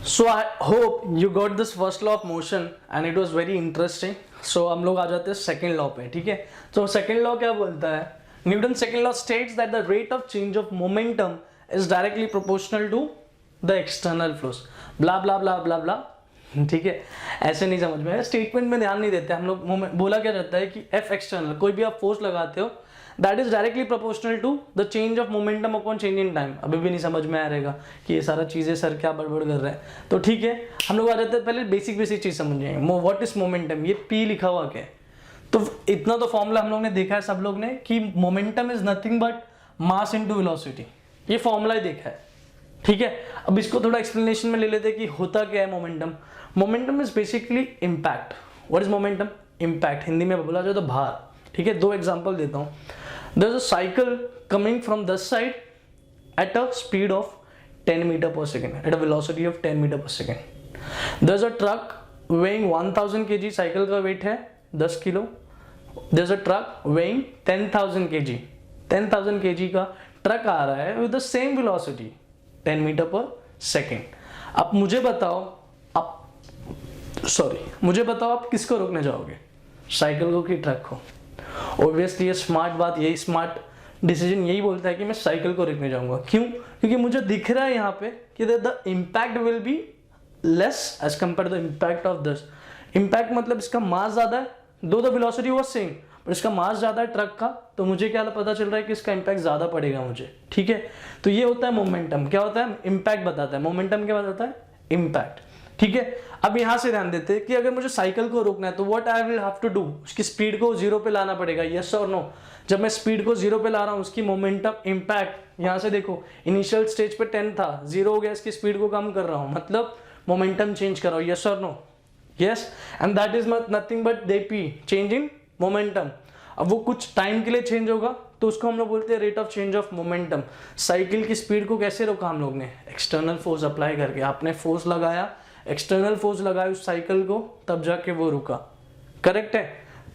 So I hope you got this first law of motion and it was very interesting. So हम लोग आ जाते हैं second law पे. ठीक है, तो सेकेंड लॉ क्या बोलता है? Newton second law states that the rate of change of momentum is directly proportional to the external forces. Blah blah blah blah blah. ठीक है, ऐसे नहीं समझ में, स्टेटमेंट में ध्यान नहीं देते हम लोग. बोला क्या जाता है कि एफ एक्सटर्नल, कोई भी आप फोर्स लगाते हो that is directly proportional to the change of momentum upon change in time. अभी भी नहीं समझ में आ रहेगा कि ये सारा चीजें सर क्या बड़बड़ कर रहे हैं. तो ठीक है, हम लोग आ जाते हैं पहले बेसिक चीज समझेंगे. व्हाट इज मोमेंटम, ये पी लिखा हुआ क्या है. तो इतना तो फॉर्मूला हम लोग ने देखा है सब लोग ने कि momentum is nothing but mass into velocity. ये फॉर्मूला ही देखा है. ठीक है, अब इसको थोड़ा एक्सप्लेनेशन में ले लेते हैं कि होता क्या है momentum. Momentum is basically impact. What is momentum? Impact. Hindi में बोला जाए तो भार. ठीक है, दो एग्जांपल देता हूं. There is a cycle coming from this side at a speed of 10 metre per second, at a velocity of 10 metre per second. There is a truck weighing 1000 kg. Cycle का वेट है 10 kilo. There is a truck weighing 10,000 kg. 10,000 kg का truck आ रहा है with the same velocity 10 metre per second. अब मुझे बताओ आप किसको रोकने जाओगे, साइकिल को कि ट्रक को? ऑब्वियसली ये स्मार्ट बात, यही स्मार्ट डिसीजन यही बोलता है कि मैं साइकिल को रोकने जाऊंगा. क्यों? क्योंकि मुझे दिख रहा है यहाँ पे कि the impact will be less as compare the impact of this. Impact मतलब इसका मास ज्यादा है, दो द वेलोसिटी वाज सेम पर इसका मास ज्यादा है ट्रक का, तो मुझे क्या पता चल रहा है कि इसका इम्पैक्ट ज्यादा पड़ेगा मुझे. ठीक है, तो ये होता है मोमेंटम. क्या होता है? इम्पैक्ट बताता है. मोमेंटम क्या बताता है? इम्पैक्ट. ठीक है, अब यहां से ध्यान देते हैं कि अगर मुझे साइकिल को रोकना है तो what I will have to do, उसकी स्पीड को 0 पे लाना पड़ेगा. यस और नो? जब मैं स्पीड को 0 पे ला रहा हूं, उसकी मोमेंटम इम्पैक्ट यहां से देखो, इनिशियल स्टेज पे 10 था, 0 हो गया, इसकी स्पीड को कम कर रहा हूं, मतलब मोमेंटम चेंज कर रहा हूं. यस और no? Yes. And that is nothing but dp, change in momentum. अब वो कुछ टाइम के लिए चेंज होगा तो उसको हम लोग बोलते हैं rate of change of momentum. Cycle की स्पीड को कैसे रोका हम लोग ने? एक्सटर्नल फोर्स अप्लाई करके. आपने फोर्स लगाया, एक्सटर्नल फोर्स लगाया उस साइकिल को, तब जाके वो रुका. करेक्ट है?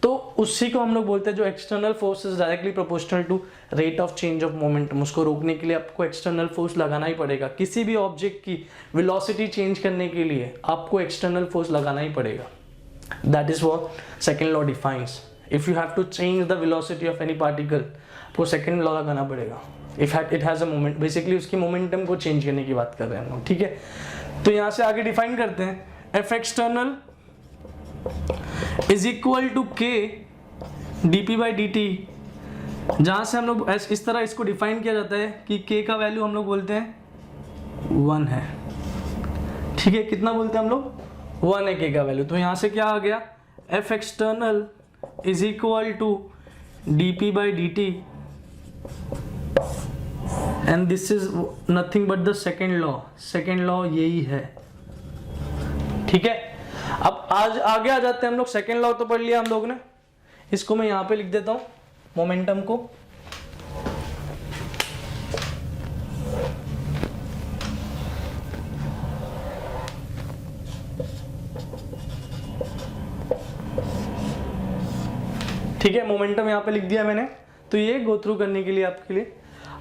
तो उसी को हम लोग बोलते हैं जो external force is directly proportional to rate of change of momentum. उसको रोकने के लिए आपको एक्सटर्नल फोर्स लगाना ही पड़ेगा. किसी भी ऑब्जेक्ट की वेलोसिटी चेंज करने के लिए आपको एक्सटर्नल फोर्स लगाना ही पड़ेगा. That is what second law defines. If you have to change the velocity of any particle, आपको सेकंड लॉ लगाना पड़ेगा. If it has a moment, basically उसकी मोमेंटम को चेंज करने की बात कर रहे हैं हम लोग. ठीक है, तो यहां से आगे डिफाइन करते हैं. F external is equal to k dp by D t. जहां से हम लोग इस तरह इसको डिफाइन किया जाता है कि के का वैल्यू हम लोग बोलते हैं 1 है. ठीक है, कितना बोलते हैं हम लोग? 1 है के का वैल्यू. तो यहां से क्या आ गया? F external is equal to DP by D t and this is nothing but the second law. Second law यही है. ठीक है, अब आज आगे आ जाते हैं हम लोग. सेकेंड लॉ तो पढ़ लिया हम लोग ने, इसको मैं यहां पे लिख देता हूं मोमेंटम को. ठीक है, मोमेंटम यहां पे लिख दिया मैंने. तो ये गो थ्रू करने के लिए आपके लिए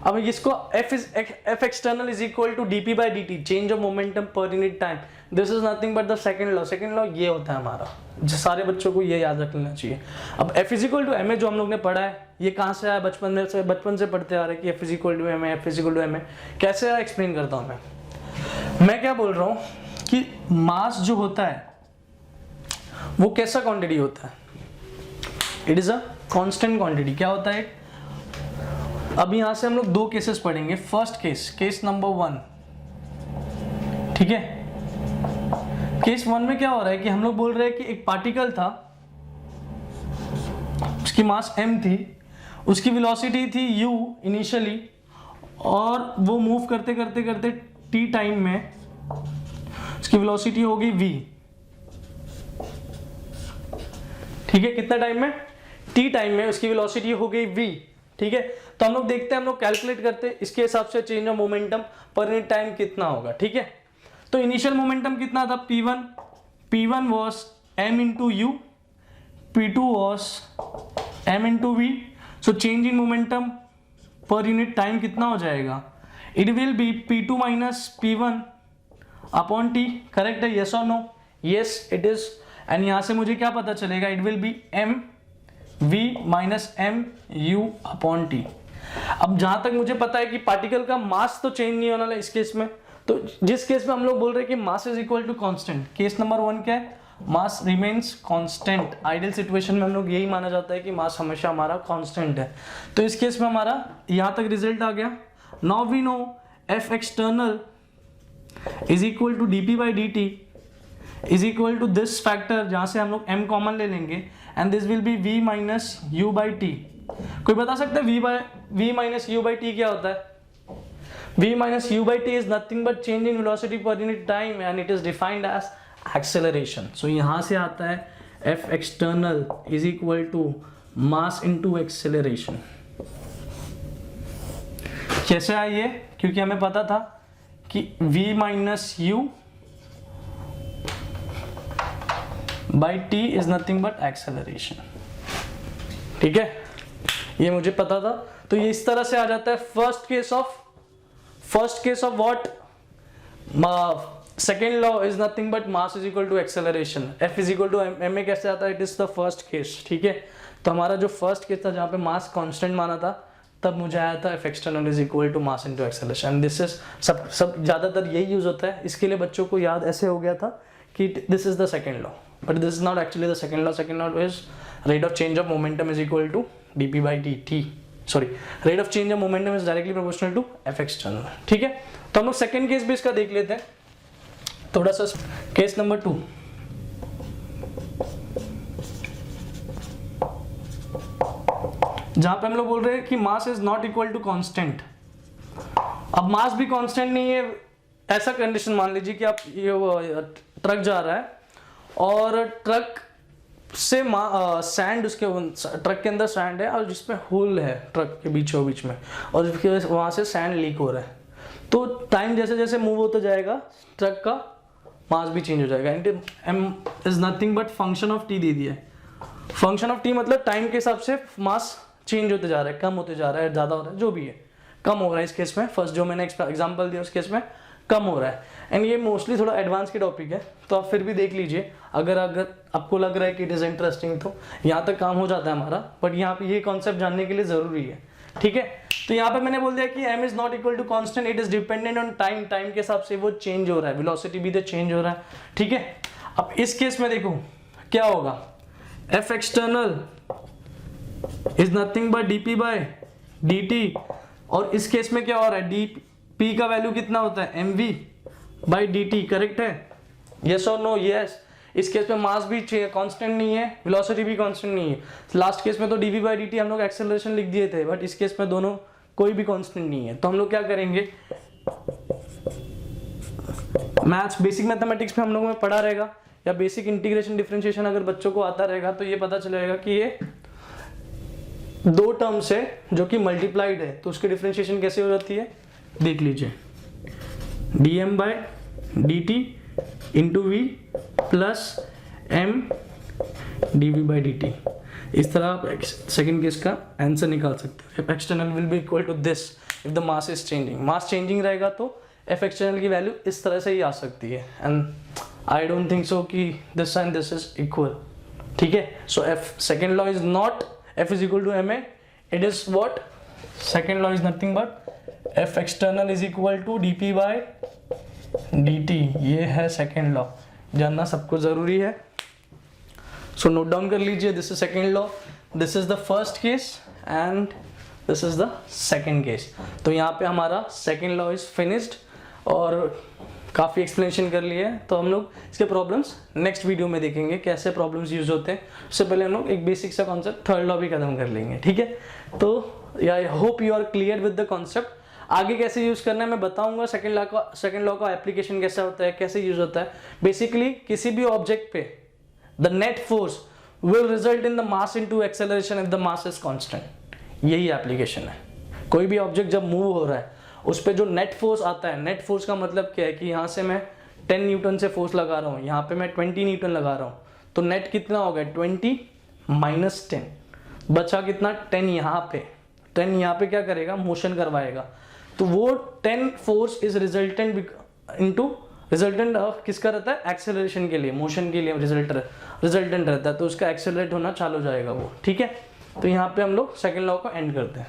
अब इसको F external is equal to DP by D t, change of momentum per unit time. This is nothing but the second law. Second law ये होता है हमारा, जो सारे बच्चों को ये याद रख लेना चाहिए. अब F is equal to M a जो हम लोग ने पढ़ा है, ये कहाँ से आया? बचपन से पढ़ते आ रहे कि F is equal to M a, F is equal to M A. कैसे आया एक्सप्लेन करता हूँ मैं क्या बोल रहा हूँ कि मास जो होता है वो कैसा क्वांटिटी होता है? It is a constant quantity. क्या होता है? अब यहां से हम लोग दो केसेस पढ़ेंगे. First case number 1. ठीक है, केस 1 में क्या हो रहा है कि हम लोग बोल रहे हैं कि एक पार्टिकल था, उसकी मास m थी, उसकी वेलोसिटी थी u इनिशियली, और वो मूव करते करते करते t टाइम में उसकी वेलोसिटी होगी v. ठीक है, कितना टाइम में? t टाइम में उसकी वेलोसिटी हो गई v. ठीक है, तो हम लोग देखते हैं, हम लोग कैलकुलेट करते हैं इसके हिसाब से change of momentum per unit time कितना होगा. ठीक है, तो इनिशियल मोमेंटम कितना था? p1 was m into u, p2 was m into v. so change in momentum per unit time कितना हो जाएगा? it will be p2 minus p1 upon t, correct है, यस और no? Yes it is. And यहां से मुझे क्या पता चलेगा, it will be m v minus m u upon t. अब जहां तक मुझे पता है कि पार्टिकल का मास तो चेंज नहीं होने वाला इस केस में, तो जिस केस में हम लोग बोल रहे हैं कि mass is equal to constant, case number 1 क्या है, mass remains constant. Ideal situation में हम लोग यही माना जाता है कि मास हमेशा हमारा कांस्टेंट है। तो इस केस में हमारा यहां तक रिजल्ट आ गया। Now we know F external is equal to DP by D T is equal to this factor, जहां से हम लोग m कॉमन ले लेंगे, and this will be v minus U by T. कोई बता सकता है v minus U by T क्या होता है? v minus U by T is nothing but change in velocity per unit time and it is defined as acceleration. सो यहां से आता है f external is equal to mass into acceleration. कैसे आई ये? क्योंकि हमें पता था कि v minus U by T is nothing but acceleration. ठीक है, ये मुझे पता था। तो ये इस तरह से आ जाता है first case of what, second law is nothing but mass is equal to acceleration, F is equal to M A कैसे आता है, it is the first case. ठीक है, तो हमारा जो फर्स्ट केस था जहां पे मास कांस्टेंट माना था, तब मुझे आया था F external is equal to mass into acceleration. This is सब ज्यादातर यही यूज होता है। इसके लिए बच्चों को याद ऐसे हो गया था कि this is the second law, but this is not actually the second law. Second law is rate of change of momentum is equal to dp by dt, sorry, rate of change of momentum is directly proportional to F external. ठीक है, तो हम लोग second case भी इसका देख लेते हैं थोड़ा सा। केस नंबर 2, जहां पे हम लोग बोल रहे हैं कि mass is not equal to constant. अब मास भी कांस्टेंट नहीं है, ऐसा कंडीशन मान लीजिए कि आप ये ट्रक जा रहा है और ट्रक से सैंड, उसके ट्रक के अंदर सैंड है और जिसमें होल है ट्रक के बीचों बीच में, और वहां से सैंड लीक हो रहा है। तो टाइम जैसे जैसे मूव होता जाएगा ट्रक का मास भी चेंज हो जाएगा। M is nothing but function of T दे दिया है। फंक्शन ऑफ टी मतलब टाइम के हिसाब से मास चेंज होते जा रहा है, कम होते जा रहा है, ज्यादा हो रहा है, जो भी है, कम हो रहा है इस केस में। फर्स्ट जो मैंने एग्जांपल दिया उस केस में कम हो रहा है। एंड ये मोस्टली थोड़ा एडवांस की टॉपिक है, तो आप फिर भी देख लीजिए। अगर आपको लग रहा है कि इट इज इंटरेस्टिंग, तो यहाँ तक काम हो जाता है हमारा, बट यहाँ पे ये कॉन्सेप्ट जानने के लिए जरूरी है। ठीक है, तो यहाँ पे मैंने बोल दिया कि m is not equal to constant, it is dependent on time. Time के हिसाब से वो चेंज हो रहा है, वेलोसिटी भी तो चेंज हो रहा है। ठीक है, अब इस केस में देखो क्या होगा, f external is nothing but dp by dt, और इस केस में क्या हो रहा है, dp का वैल्यू कितना होता है, mv बाई dt, करेक्ट है, यस और नो? यस। इस केस में मास भी कांस्टेंट नहीं है, वेलोसिटी भी कांस्टेंट नहीं है। लास्ट केस में तो dv बाई dt हम लोग एक्सेलरेशन लिख दिए थे, बट इस केस में दोनों कोई भी कांस्टेंट नहीं है। तो हम लोग क्या करेंगे, मैथ्स बेसिक मैथमेटिक्स में हम लोगों में पढ़ा रहेगा, या बेसिक इंटीग्रेशन डिफरेंशिएशन अगर बच्चों को आता रहेगा तो ये पता चलेगा कि ये दो टर्म्स है जो कि मल्टीप्लाइड है, तो उसकी डिफरेंशिएशन कैसे हो जाती है देख लीजिए। dm by dt into V plus m dv by dt। इस तरह आप सेकेंड केस का आंसर निकाल सकते हो। f external will be equal to this if the mass is changing. Mass changing रहेगा तो f एक्सटर्नल की वैल्यू इस तरह से ही आ सकती है, and I don't think so कि this and this is equal. ठीक है, so f second law is not f is equal to ma, it is what, second law is nothing but f external is equal to dp by dt। ये है second law, जानना सबको जरूरी है। So note down कर लीजिए, this is second law, this is the first case and this is the second case. तो यहाँ पे हमारा सेकेंड लॉ इज फिनिश्ड, और काफ़ी एक्सप्लेनेशन कर लिए है। तो हम लोग इसके प्रॉब्लम्स नेक्स्ट वीडियो में देखेंगे, कैसे प्रॉब्लम्स यूज होते हैं। उससे पहले हम लोग एक बेसिक सा कॉन्सेप्ट थर्ड लॉ भी खत्म कर लेंगे। ठीक है, तो I hope you are clear with the concept. आगे कैसे यूज करना है मैं बताऊंगा। सेकेंड लॉ का एप्लीकेशन कैसा होता है, कैसे यूज होता है। बेसिकली किसी भी ऑब्जेक्ट पे the net force will result in the mass into acceleration if the mass is constant. यही एप्लीकेशन है। कोई भी ऑब्जेक्ट जब मूव हो रहा है उस पर जो नेट फोर्स आता है, नेट फोर्स का मतलब क्या है कि यहाँ से मैं 10 न्यूटन से फोर्स लगा रहा हूँ, यहाँ पे मैं 20 न्यूटन लगा रहा हूँ, तो नेट कितना हो गया 20 माइनस 10, बचा कितना 10 यहाँ पे। 10 यहाँ पे क्या करेगा, मोशन करवाएगा, तो वो 10 force is resultant into resultant किसका रहता है, एक्सेलरेशन के लिए, मोशन के लिए रिजल्टेंट रहता है, तो उसका एक्सेलरेट होना चालू हो जाएगा वो, ठीक है। तो यहाँ पे हम लोग सेकंड लॉ को एंड करते हैं।